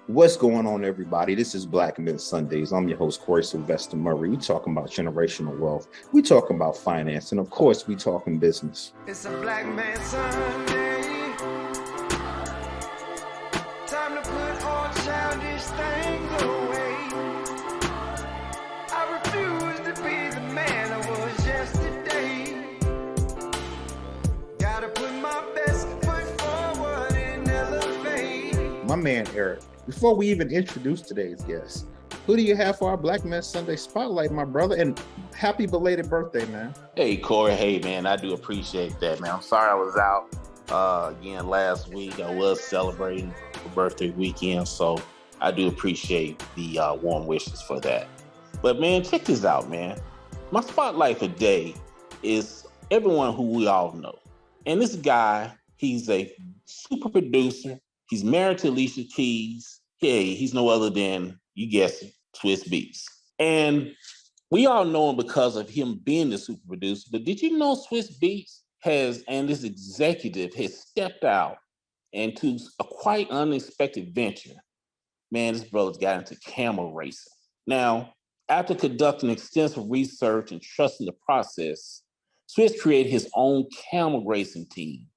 What's going on, everybody? This is Black Men Sundays. I'm your host, Corie Murray. We talking about generational wealth. We talking about finance. And of course, we talking business. It's a Black Man Sunday. Time to put all childish things away. I refuse to be the man I was yesterday. Gotta put my best foot forward and elevate. My man, Eric. Before we even introduce today's guest, who do you have for our Black Men Sunday Spotlight, my brother? And happy belated birthday, man. Hey, Corey. Hey, man, I do appreciate that, man. I'm sorry I was out again last week. I was celebrating the birthday weekend, so I do appreciate the warm wishes for that. But, man, check this out, man. My spotlight for today is everyone who we all know. And this guy, he's a super producer. He's married to Alicia Keys. Hey, he's no other than, you guessed it, Swiss Beats. And we all know him because of him being the super producer. But did you know Swiss Beats and this executive has stepped out into a quite unexpected venture? Man, this brother's got into camel racing. Now, after conducting extensive research and trusting the process, Swiss created his own camel racing team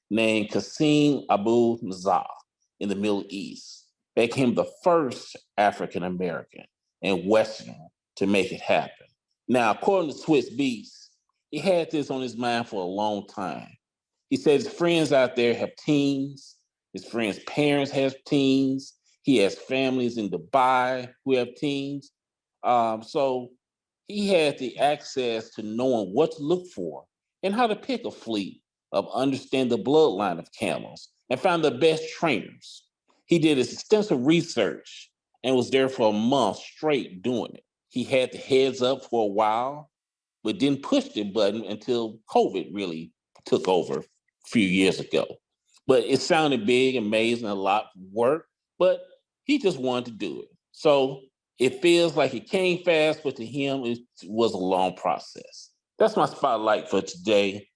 named Qasim Abu Nazar in the Middle East. Became the first African-American and Westerner to make it happen. Now, according to Swiss Beats, he had this on his mind for a long time. He said his friends out there have teams. His friends' parents have teams. He has families in Dubai who have teams. So he had the access to knowing what to look for and how to pick a fleet of understand the bloodline of camels and find the best trainers. He did his extensive research and was there for a month straight doing it. He had the heads up for a while, but didn't push the button until COVID really took over a few years ago. But it sounded big, amazing, a lot of work, but he just wanted to do it. So it feels like it came fast, but to him, it was a long process. That's my spotlight for today,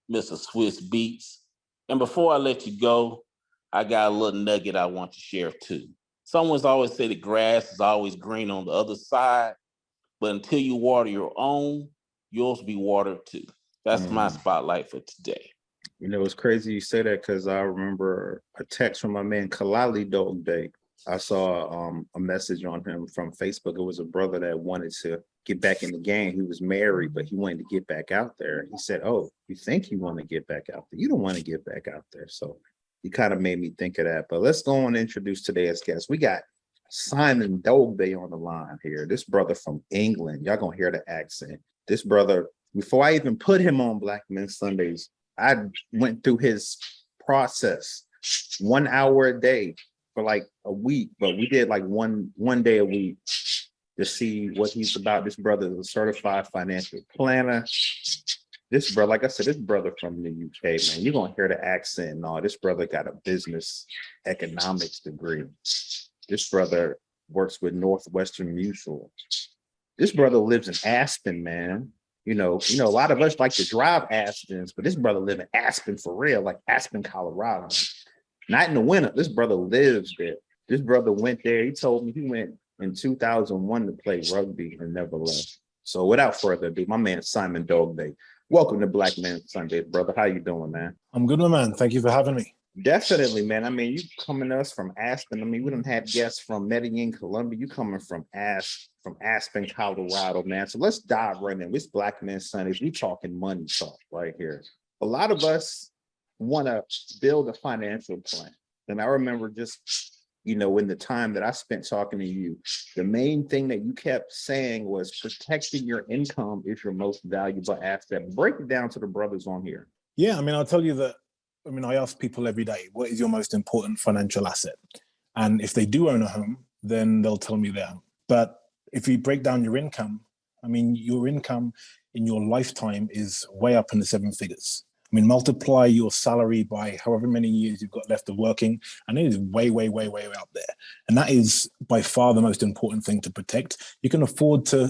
Mr. Swiss Beats. And before I let you go, I got a little nugget I want to share too. Someone's always said the grass is always green on the other side, but until you water your own, yours will be watered too. That's my spotlight for today. You know, it's crazy you say that because I remember a text from my man Corie Murray. I saw a message on him from Facebook. It was a brother that wanted to get back in the game. He was married, but he wanted to get back out there. He said, "Oh, you think you want to get back out there? You don't want to get back out there." So he kind of made me think of that. But let's go on and introduce today's guest. We got Simon Dogbe on the line here. This brother from England. Y'all gonna hear the accent. This brother, before I even put him on Black Men Sundays, I went through his process 1 hour a day for like a week, but we did like one day a week to see what he's about. This brother is a certified financial planner. This brother, like I said, this brother from the UK, man, you're gonna hear the accent and all. This brother got a business economics degree. This brother works with Northwestern Mutual. This brother lives in Aspen, man. You know, a lot of us like to drive Aspens, but this brother lives in Aspen for real, like Aspen, Colorado. Not in the winter. This brother lives there. This brother went there. He told me he went in 2001 to play rugby and never left. So without further ado, my man Simon Dogbe. Welcome to Black Men Sunday, brother. How you doing, man? I'm good, my man. Thank you for having me. Definitely, man. I mean, you coming to us from Aspen. I mean, we done had guests from Medellin, Colombia. You coming from Aspen, Colorado, man. So let's dive right in. This Black Men Sundays. We talking money talk right here. A lot of us want to build a financial plan. And I remember just, you know, in the time that I spent talking to you, the main thing that you kept saying was protecting your income is your most valuable asset. Break it down to the brothers on here. Yeah, I mean, I'll tell you that, I ask people every day, what is your most important financial asset? And if they do own a home, then they'll tell me their home. But if you break down your income, I mean, your income in your lifetime is way up in the seven figures. I mean, multiply your salary by however many years you've got left of working, and it is way, way, way, way up there. And that is by far the most important thing to protect. You can afford to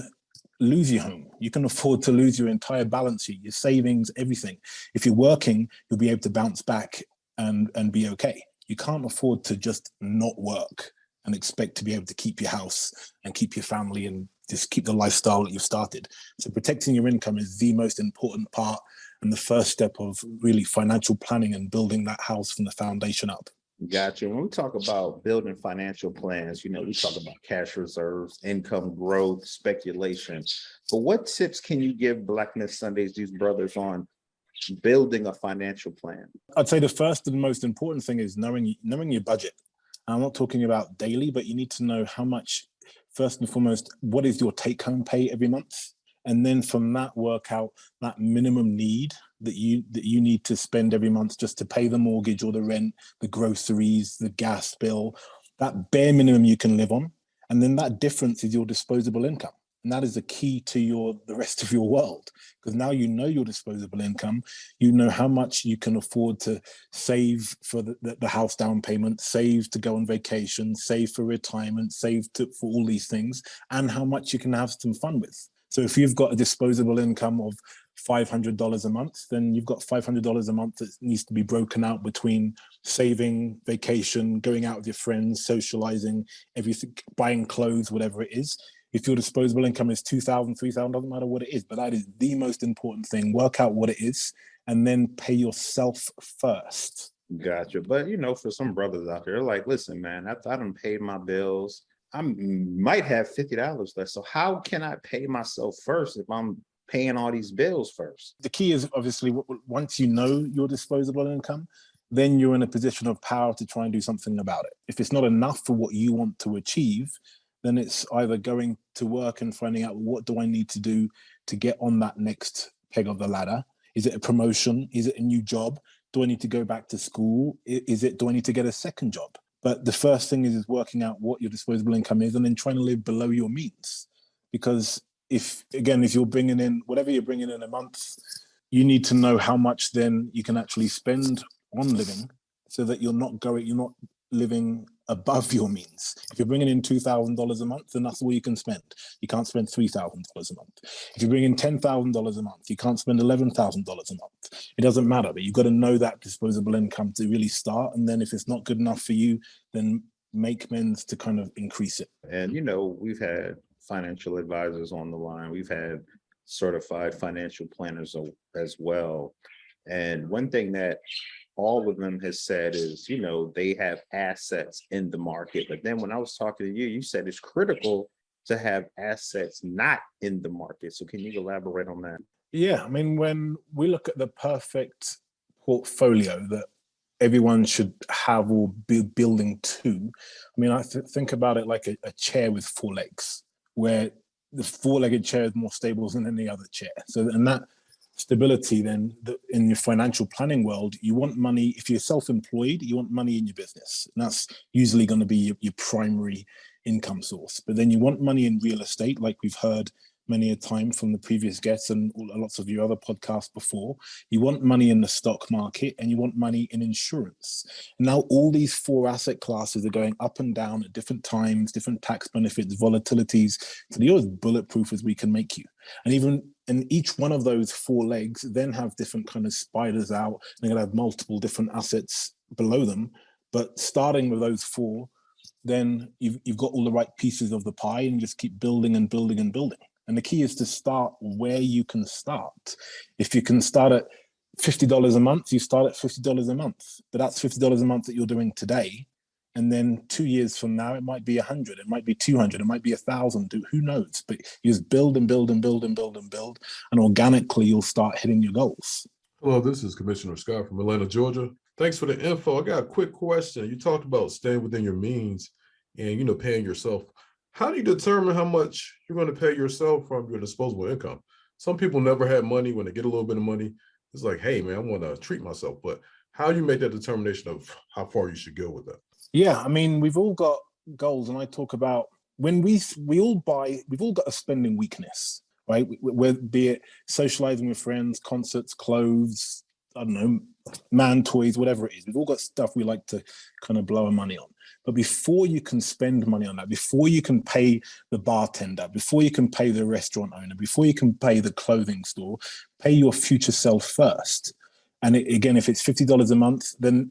lose your home. You can afford to lose your entire balance sheet, your savings, everything. If you're working, you'll be able to bounce back and be okay. You can't afford to just not work and expect to be able to keep your house and keep your family and just keep the lifestyle that you've started. So protecting your income is the most important part and the first step of really financial planning and building that house from the foundation up. Gotcha. When we talk about building financial plans, we talk about cash reserves, income growth, speculation. But what tips can you give Black Myth Sundays, these brothers, on building a financial plan? I'd say the first and most important thing is knowing your budget. I'm not talking about daily, but you need to know how much, first and foremost, what is your take-home pay every month? And then from that, work out that minimum need that you need to spend every month just to pay the mortgage or the rent, the groceries, the gas bill, that bare minimum you can live on. And then that difference is your disposable income. And that is the key to the rest of your world, because now you know your disposable income, you know how much you can afford to save for the house down payment, save to go on vacation, save for retirement, for all these things, and how much you can have some fun with. So if you've got a disposable income of $500 a month, then you've got $500 a month that needs to be broken out between saving, vacation, going out with your friends, socializing, everything, buying clothes, whatever it is. If your disposable income is $2,000, $3,000, doesn't matter what it is, but that is the most important thing. Work out what it is and then pay yourself first. Gotcha. But, for some brothers out there, like, listen, man, I done paid my bills. I might have $50 left. So how can I pay myself first if I'm paying all these bills first? The key is obviously once you know your disposable income, then you're in a position of power to try and do something about it. If it's not enough for what you want to achieve, then it's either going to work and finding out what do I need to do to get on that next peg of the ladder. Is it a promotion? Is it a new job? Do I need to go back to school? Do I need to get a second job? But the first thing is working out what your disposable income is and then trying to live below your means. Because if you're bringing in, whatever you're bringing in a month, you need to know how much then you can actually spend on living so that you're not living above your means. If you're bringing in $2,000 a month, then that's all you can spend. You can't spend $3,000 a month. If you bring in $10,000 a month, you can't spend $11,000 a month. It doesn't matter, but you've got to know that disposable income to really start. And then if it's not good enough for you, then make amends to kind of increase it. And, we've had financial advisors on the line. We've had certified financial planners as well. And one thing that all of them has said is, they have assets in the market. But then when I was talking to you, you said it's critical to have assets not in the market. So can you elaborate on that? Yeah, I mean, when we look at the perfect portfolio that everyone should have or be building to, I mean, I think about it like a chair with four legs, where the four-legged chair is more stable than any other chair. So, and that stability then in your financial planning world, you want money. If you're self-employed, you want money in your business, and that's usually going to be your primary income source. But then you want money in real estate, like we've heard many a time from the previous guests and lots of your other podcasts before. You want money in the stock market and you want money in insurance. And now all these four asset classes are going up and down at different times, different tax benefits, volatilities. So you're as bulletproof as we can make you. And each one of those four legs then have different kind of spiders out. They're going to have multiple different assets below them. But starting with those four, then you've got all the right pieces of the pie and you just keep building and building and building. And the key is to start where you can start. If you can start at $50 a month, you start at $50 a month. But that's $50 a month that you're doing today. And then 2 years from now, it might be 100, it might be 200, it might be 1,000, who knows? But you just build and build and build and build and build. And organically, you'll start hitting your goals. Hello, this is Commissioner Scott from Atlanta, Georgia. Thanks for the info. I got a quick question. You talked about staying within your means and, paying yourself. How do you determine how much you're going to pay yourself from your disposable income? Some people never had money. When they get a little bit of money, it's like, hey, man, I want to treat myself. But how do you make that determination of how far you should go with that? Yeah, I mean, we've all got goals. And I talk about when we've all got a spending weakness, right? Be it socializing with friends, concerts, clothes, I don't know, man toys, whatever it is. We've all got stuff we like to kind of blow our money on. But before you can spend money on that, before you can pay the bartender, before you can pay the restaurant owner, before you can pay the clothing store, pay your future self first. And again, if it's $50 a month, then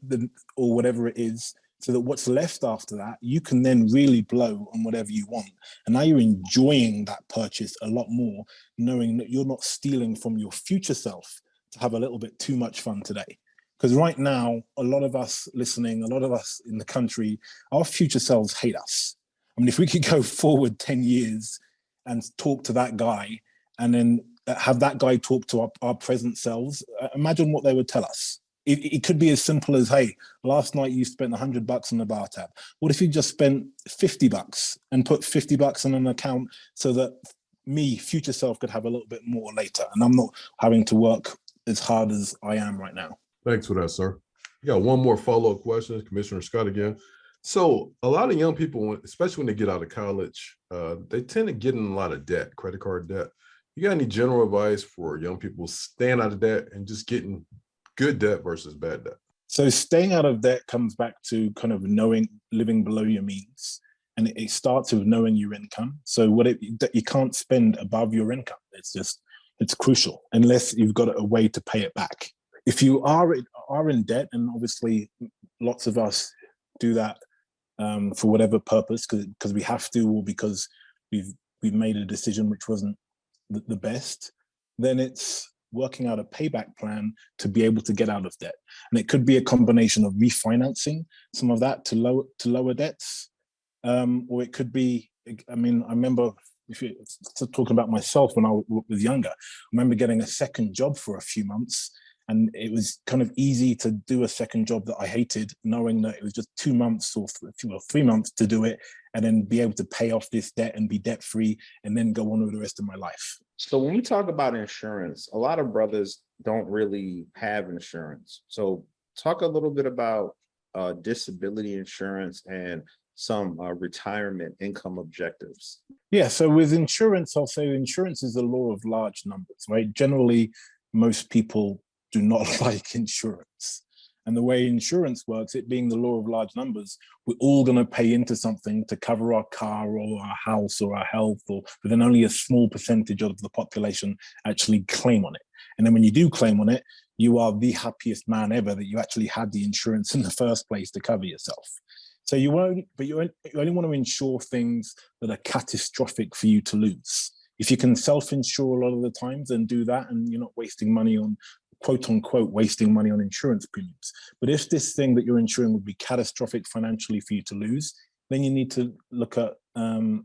or whatever it is, so that what's left after that, you can then really blow on whatever you want. And now you're enjoying that purchase a lot more, knowing that you're not stealing from your future self to have a little bit too much fun today. Because right now, a lot of us listening, a lot of us in the country, our future selves hate us. I mean, if we could go forward 10 years and talk to that guy and then have that guy talk to our present selves, imagine what they would tell us. It could be as simple as, hey, last night you spent $100 on the bar tab. What if you just spent $50 and put $50 in an account so that me, future self, could have a little bit more later, and I'm not having to work as hard as I am right now. Thanks for that, sir. We got one more follow-up question, Commissioner Scott again. So a lot of young people, especially when they get out of college, they tend to get in a lot of debt, credit card debt. You got any general advice for young people staying out of debt and just getting good debt versus bad debt? So staying out of debt comes back to kind of knowing, living below your means. And it starts with knowing your income. So you can't spend above your income. It's crucial unless you've got a way to pay it back. If you are in debt, and obviously lots of us do that for whatever purpose, because we have to, or because we've made a decision which wasn't the best, then it's working out a payback plan to be able to get out of debt. And it could be a combination of refinancing some of that to lower debts, or it could be, I mean, I remember, if you're talking about myself when I was younger, I remember getting a second job for a few months, and it was kind of easy to do a second job that I hated, knowing that it was just 2 months or 3 months to do it, and then be able to pay off this debt and be debt free, and then go on with the rest of my life. So when we talk about insurance, a lot of brothers don't really have insurance. So talk a little bit about disability insurance and some retirement income objectives. Yeah, so with insurance, I'll say insurance is the law of large numbers, right? Generally, most people do not like insurance. And the way insurance works, it being the law of large numbers, we're all going to pay into something to cover our car or our house or our health, but then only a small percentage of the population actually claim on it. And then when you do claim on it, you are the happiest man ever that you actually had the insurance in the first place to cover yourself. So you only want to insure things that are catastrophic for you to lose. If you can self-insure a lot of the times, then do that, and you're not wasting money on, quote unquote, wasting money on insurance premiums. But if this thing that you're insuring would be catastrophic financially for you to lose, then you need to look at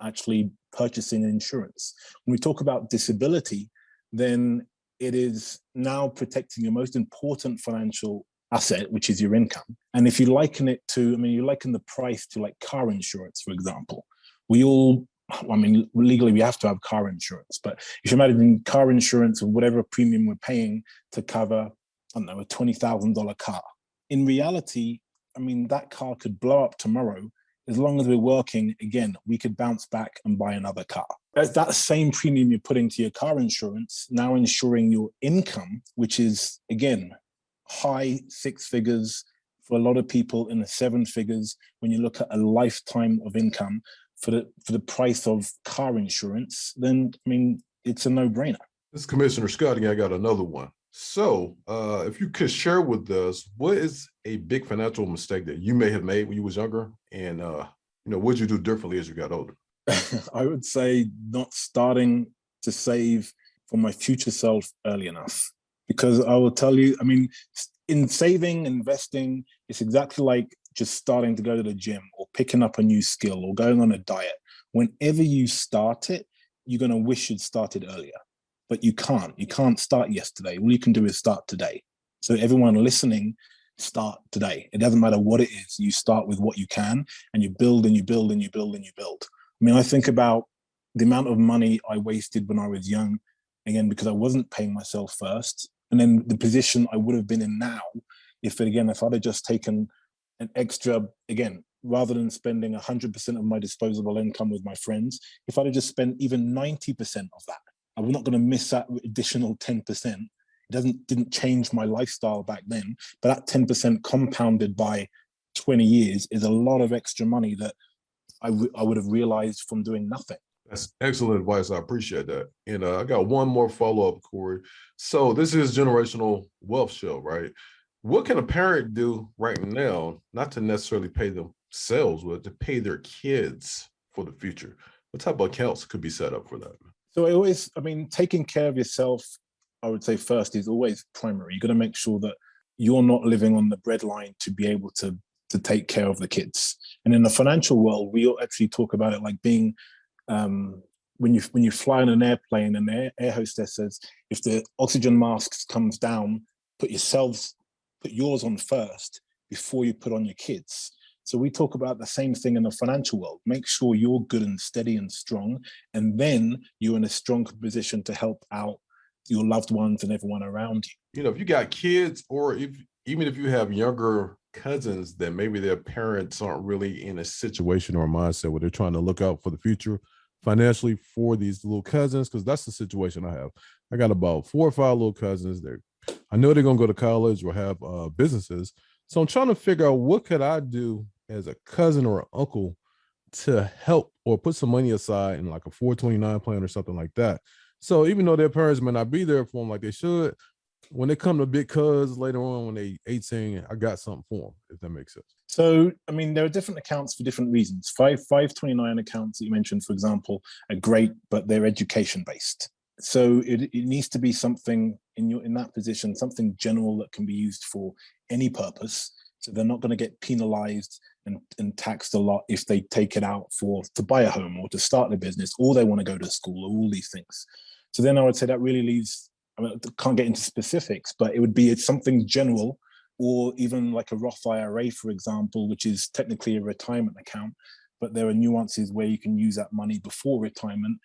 actually purchasing insurance. When we talk about disability, then it is now protecting your most important financial asset, which is your income. And if you liken it to, I mean, you liken the price to like car insurance, for example. Legally we have to have car insurance, but if you imagine car insurance or whatever premium we're paying to cover, I don't know, a $20,000 car. In reality, I mean, that car could blow up tomorrow. As long as we're working, again, we could bounce back and buy another car. That same premium you're putting to your car insurance, now insuring your income, which is, again, high six figures, for a lot of people in the seven figures, when you look at a lifetime of income for the price of car insurance, then, I mean, it's a no-brainer. This is Commissioner Scott, and I got another one. So if you could share with us, what is a big financial mistake that you may have made when you was younger? And, what did you do differently as you got older? I would say not starting to save for my future self early enough. Because I will tell you, I mean, in saving, investing, it's exactly like just starting to go to the gym or picking up a new skill or going on a diet. Whenever you start it, you're going to wish you'd started earlier, but you can't. You can't start yesterday. All you can do is start today. So everyone listening, start today. It doesn't matter what it is. You start with what you can, and you build and you build and you build and you build. I mean, I think about the amount of money I wasted when I was young, again, because I wasn't paying myself first. And then the position I would have been in now, if I'd have just taken an extra, again, rather than spending 100% of my disposable income with my friends, if I'd have just spent even 90% of that, I'm not going to miss that additional 10%. It didn't change my lifestyle back then, but that 10% compounded by 20 years is a lot of extra money that I would have realized from doing nothing. That's excellent advice. I appreciate that. And I got one more follow-up, Corie. So this is Generational Wealth Show, right? what can a parent do right now, not to necessarily pay themselves, but to pay their kids for the future? What type of accounts could be set up for that? So taking care of yourself, I would say first is always primary. You got to make sure that you're not living on the breadline to be able to take care of the kids. And in the financial world, we actually talk about it like being when you fly on an airplane and the air hostess says, if the oxygen mask comes down, put yours on first before you put on your kids. So we talk about the same thing in the financial world. Make sure you're good and steady and strong, and then you're in a strong position to help out your loved ones and everyone around you. You know, if you got kids, or even if you have younger cousins that maybe their parents aren't really in a situation or a mindset where they're trying to look out for the future financially for these little cousins, because that's the situation I have. I got about 4 or 5 little cousins. I know they're gonna go to college or have businesses. So I'm trying to figure out, what could I do as a cousin or an uncle to help or put some money aside in like a 429 plan or something like that. So even though their parents may not be there for them like they should, when they come to big cuz later on when they 18, I got something for them, if that makes sense. So, there are different accounts for different reasons. 529 accounts that you mentioned, for example, are great, but they're education based. So it needs to be something in that position, something general that can be used for any purpose. So they're not going to get penalized and taxed a lot if they take it out to buy a home or to start a business, or they want to go to school, or all these things. So then I would say that really leaves, I can't get into specifics, but it would be something general, or even like a Roth IRA, for example, which is technically a retirement account, but there are nuances where you can use that money before retirement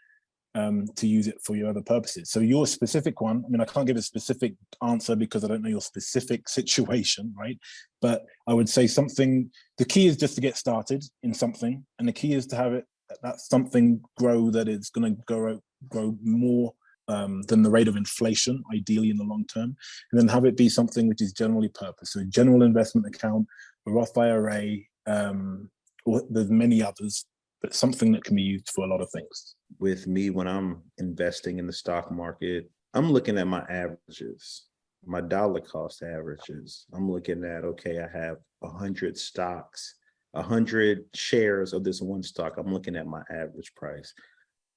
to use it for your other purposes. So your specific one, I can't give a specific answer because I don't know your specific situation, right? But I would say the key is just to get started in something, and the key is to have that something grow that is going to grow more than the rate of inflation, ideally in the long term, and then have it be something which is generally purpose. So general investment account, a Roth IRA, or there's many others, but something that can be used for a lot of things. With me, when I'm investing in the stock market, I'm looking at my averages, my dollar cost averages. I'm looking at, okay, I have 100 stocks, 100 shares of this one stock. I'm looking at my average price.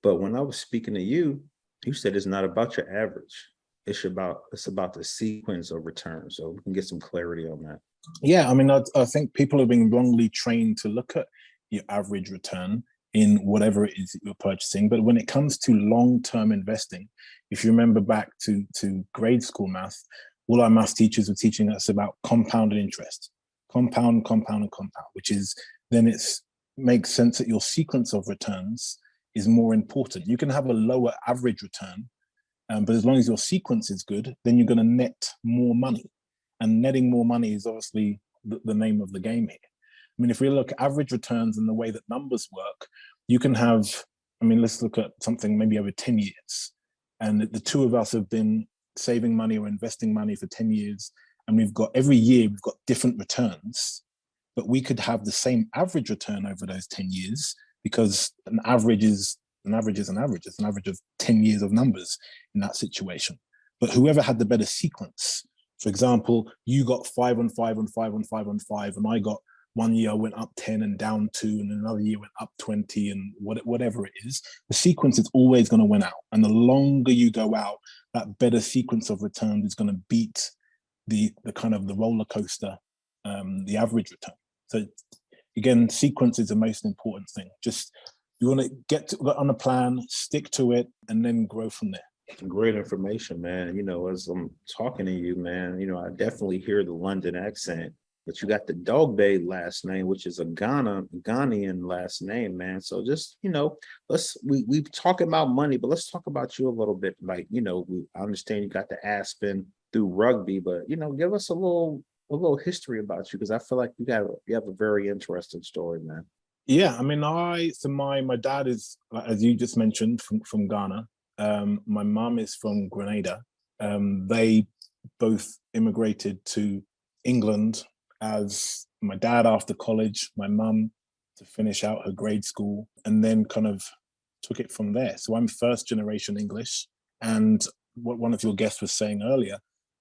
But when I was speaking to you, you said it's not about your average. It's about the sequence of returns. So we can get some clarity on that. Yeah, I think people are being wrongly trained to look at your average return in whatever it is that you're purchasing. But when it comes to long-term investing, if you remember back to grade school math, all our math teachers were teaching us about compounded interest, compound, which is then makes sense that your sequence of returns is more important. You can have a lower average return, but as long as your sequence is good, then you're going to net more money. And netting more money is obviously the name of the game here. If we look at average returns and the way that numbers work, you can have, let's look at something maybe over 10 years. And the two of us have been saving money or investing money for 10 years. And every year we've got different returns, but we could have the same average return over those 10 years, because an average is an average. It's an average of 10 years of numbers in that situation. But whoever had the better sequence, for example, you got 5 on 5 on 5 on 5 on 5, and I got 1 year went up 10 and down 2, and another year went up 20, and whatever it is, the sequence is always going to win out. And the longer you go out, that better sequence of returns is going to beat the kind of the roller coaster, the average return. So again, sequence is the most important thing. Just you want to get on a plan, stick to it, and then grow from there. Great information, man. As I'm talking to you, man, I definitely hear the London accent, but you got the Dogbe last name, which is a Ghanaian last name, man. So just, we talk about money, but let's talk about you a little bit. Like, I understand you got the Aspen through rugby, but, give us a little history about you, because I feel like you have a very interesting story, man. Yeah, my dad is, as you just mentioned, from Ghana. My mom is from Grenada. They both immigrated to England as my dad after college, my mum to finish out her grade school, and then kind of took it from there. So I'm first generation English. And what one of your guests was saying earlier,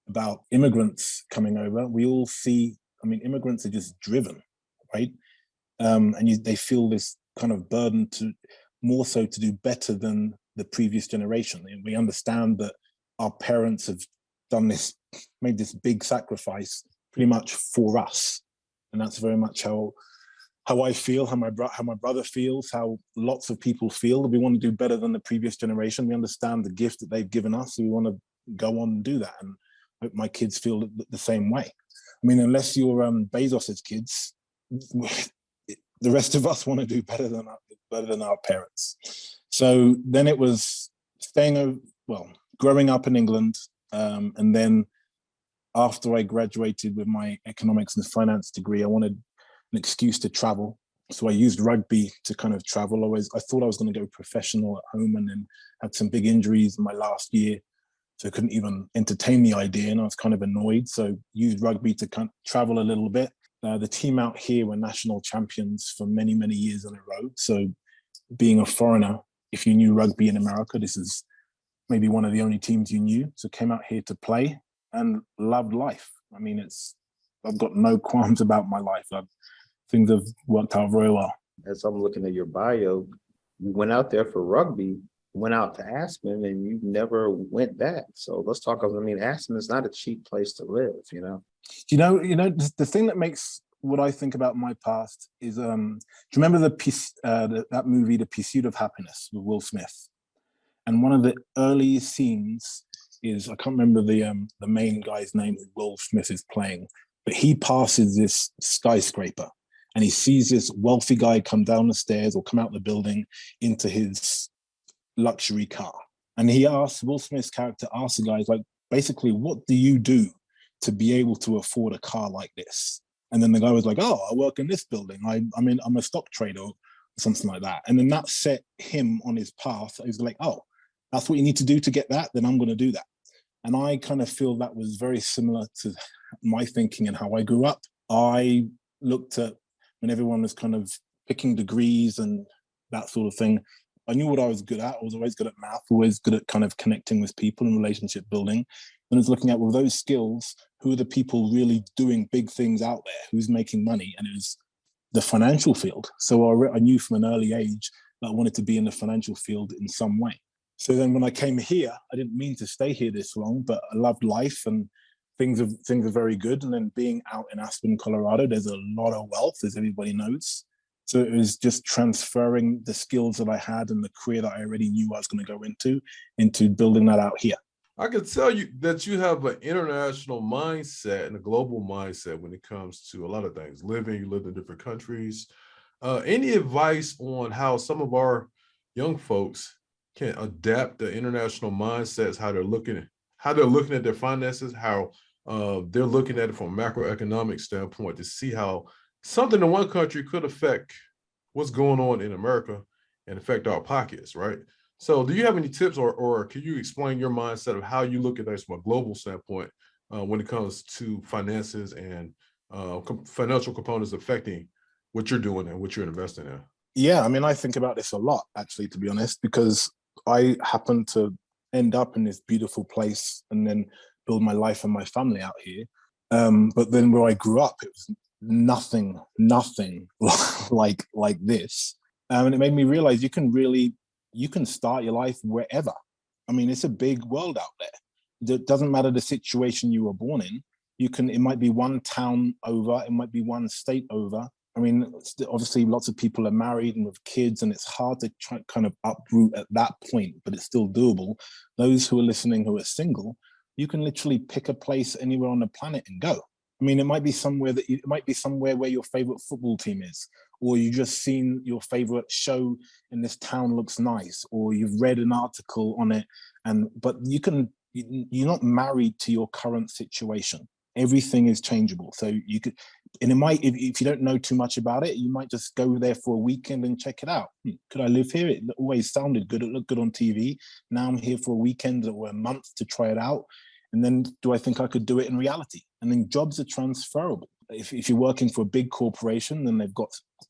about immigrants coming over, we all see, I mean, immigrants are just driven, right? They feel this kind of burden to more so to do better than the previous generation. And we understand that our parents have done this, made this big sacrifice pretty much for us. And that's very much how I feel, how my brother feels, how lots of people feel. That we want to do better than the previous generation. We understand the gift that they've given us. So we want to go on and do that. And I hope my kids feel the same way. I mean, unless you're Bezos's kids, the rest of us want to do better than our parents. So then it was growing up in England, and then after I graduated with my economics and finance degree, I wanted an excuse to travel. So I used rugby to kind of travel. I thought I was going to go professional at home, and then had some big injuries in my last year, so I couldn't even entertain the idea, and I was kind of annoyed. So used rugby to kind of travel a little bit. The team out here were national champions for many, many years in a row. So being a foreigner, if you knew rugby in America, this is maybe one of the only teams you knew. So came out here to play and loved life. I mean, I've got no qualms about my life. Things have worked out very well. As I'm looking at your bio, you went out there for rugby, went out to Aspen, and you never went back. So let's talk. I mean, Aspen is not a cheap place to live, you know? You know, the thing that makes what I think about my past is, do you remember that movie, The Pursuit of Happiness, with Will Smith? And one of the early scenes is, I can't remember the main guy's name who Will Smith is playing, but he passes this skyscraper and he sees this wealthy guy come down the stairs or come out the building into his luxury car. And Will Smith's character asks the guy, like, basically, what do you do to be able to afford a car like this? And then the guy was like, oh, I work in this building. I'm a stock trader or something like that. And then that set him on his path. He was like, oh, that's what you need to do to get that? Then I'm going to do that. And I kind of feel that was very similar to my thinking and how I grew up. I looked at when everyone was kind of picking degrees and that sort of thing. I knew what I was good at. I was always good at math, always good at kind of connecting with people and relationship building. And I was looking at, with those skills, who are the people really doing big things out there? Who's making money? And it was the financial field. So I knew from an early age that I wanted to be in the financial field in some way. So then when I came here, I didn't mean to stay here this long, but I loved life and things are very good. And then being out in Aspen, Colorado, there's a lot of wealth, as everybody knows. So it was just transferring the skills that I had and the career that I already knew I was going to go into building that out here. I can tell you that you have an international mindset and a global mindset when it comes to a lot of things. You lived in different countries. Any advice on how some of our young folks can adapt the international mindsets, how they're looking at their finances, how they're looking at it from a macroeconomic standpoint, to see how something in one country could affect what's going on in America and affect our pockets, right? So do you have any tips, or can you explain your mindset of how you look at this from a global standpoint when it comes to finances and financial components affecting what you're doing and what you're investing in? Yeah, I mean, I think about this a lot, actually, to be honest, because I happen to end up in this beautiful place and then build my life and my family out here. But then where I grew up, it was nothing like this. And it made me realize you can start your life wherever. I mean, it's a big world out there. It doesn't matter the situation you were born in. It might be one town over, it might be one state over. I mean, obviously lots of people are married and with kids, and it's hard to try kind of uproot at that point, but it's still doable. Those who are listening who are single, you can literally pick a place anywhere on the planet and go. I mean, it might be somewhere where your favorite football team is, or you just seen your favorite show in this town looks nice, or you've read an article on it, but you're not married to your current situation. Everything is changeable. So you could, and it might, if you don't know too much about it, you might just go there for a weekend and check it out. Could I live here? It always sounded good. It looked good on TV. Now I'm here for a weekend or a month to try it out. And then do I think I could do it in reality? And then jobs are transferable. If you're working for a big corporation, then they've got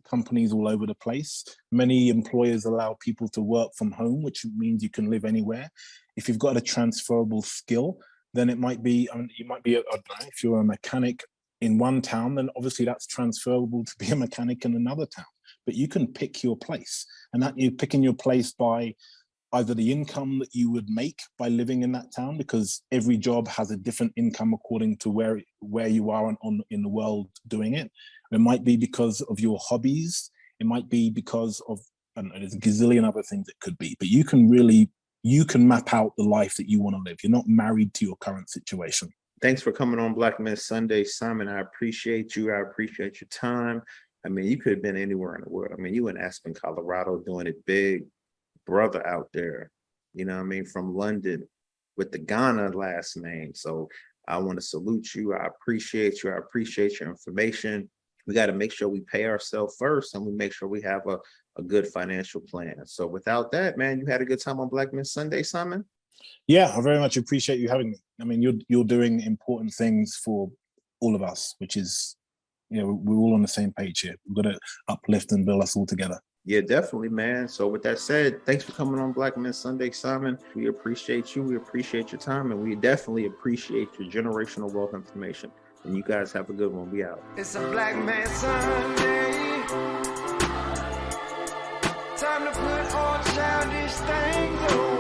companies all over the place. Many employers allow people to work from home, which means you can live anywhere. If you've got a transferable skill, then it might be, I mean, you might be, I don't know, if you're a mechanic in one town, then obviously that's transferable to be a mechanic in another town. But you can pick your place, and that you're picking your place by either the income that you would make by living in that town, because every job has a different income according to where you are in the world doing it. It might be because of your hobbies. It might be because of, I don't know, there's a gazillion other things it could be, but you can map out the life that you want to live. You're not married to your current situation. Thanks for coming on Black Men Sunday, Simon. I appreciate you. I appreciate your time. I mean, you could have been anywhere in the world. I mean, you in Aspen, Colorado, doing it big. Brother out there, you know what I mean, from London with the Ghana last name. So I want to salute you. I appreciate you. I appreciate your information. We got to make sure we pay ourselves first, and we make sure we have a good financial plan. So without that, man, you had a good time on Black Men Sunday, Simon? Yeah, I very much appreciate you having me. I mean, you're doing important things for all of us, which is, you know, we're all on the same page here. We've got to uplift and build us all together. Yeah, definitely, man. So with that said, thanks for coming on Black Men Sunday, Simon. We appreciate you. We appreciate your time, and we definitely appreciate your generational wealth information. And you guys have a good one. We out. It's a Black Man Sunday. Time to put all childish things away.